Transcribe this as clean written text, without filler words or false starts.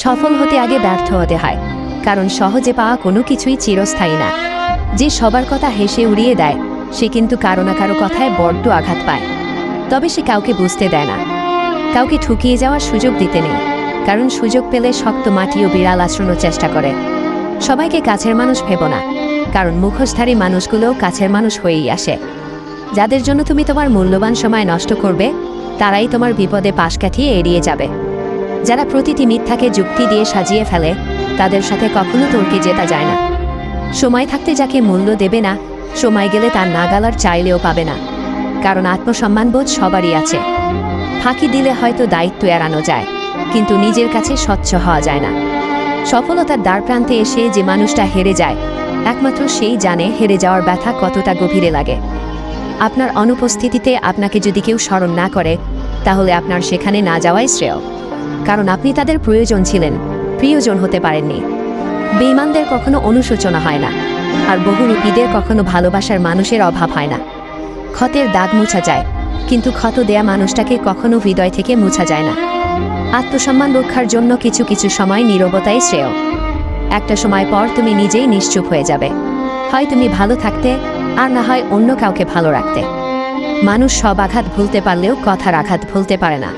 সফল হতে আগে ব্যর্থ হতে হয়, কারণ সহজে পাওয়া কোনো কিছুই চিরস্থায়ী না। যে সবার কথা হেসে উড়িয়ে দেয় সে কিন্তু কারো না কারো কথায় বড্ড আঘাত পায়। তবে সে কাউকে বুঝতে দেয় না, কাউকে ঠকিয়ে যাওয়ার সুযোগ দিতে নেই, কারণ সুযোগ পেলে শক্ত মাটি ও বিড়াল আশ্রনোর চেষ্টা করে। সবাইকে কাছের মানুষ ভেবো না, কারণ মুখোশধারী মানুষগুলোও কাছের মানুষ হয়েই আসে। যাদের জন্য তুমি তোমার মূল্যবান সময় নষ্ট করবে তারাই তোমার বিপদে পাশ কাটিয়ে এড়িয়ে যাবে। যারা প্রতিটি মিথ্যাকে যুক্তি দিয়ে সাজিয়ে ফেলে তাদের সাথে কখনো তর্কে জেতা যায় না। সময় থাকতে যাকে মূল্য দেবে না, সময় গেলে তার নাগালার চাইলেও পাবে না, কারণ আত্মসম্মানবোধ সবারই আছে। ফাঁকি দিলে হয়তো দায়িত্ব এড়ানো যায়, কিন্তু নিজের কাছে স্বচ্ছ হওয়া যায় না। সফলতার দ্বারপ্রান্তে এসে যে মানুষটা হেরে যায় একমাত্র সেই জানে হেরে যাওয়ার ব্যথা কতটা গভীরে লাগে। আপনার অনুপস্থিতিতে আপনাকে যদি কেউ স্মরণ না করে তাহলে আপনার সেখানে না যাওয়াই শ্রেয়, কারণ আপনি তাদের প্রয়োজন ছিলেন, প্রিয়জন হতে পারেননি। বেঈমানদের কখনো অনুশোচনা হয় না, আর বহুরূপীদের কখনো ভালোবাসার মানুষের অভাব হয় না। ক্ষতের দাগ মুছা যায়, কিন্তু ক্ষত দেয়া মানুষটাকে কখনো হৃদয় থেকে মুছা যায় না। আত্মসম্মান রক্ষার জন্য কিছু কিছু সময় নীরবতাই শ্রেয়। একটা সময় পর তুমি নিজেই নিশ্চুপ হয়ে যাবে, হয় তুমি ভালো থাকতে আর না হয় অন্য কাউকে ভালো রাখতে। মানুষ সব আঘাত ভুলতে পারলেও কথার আঘাত ভুলতে পারে না।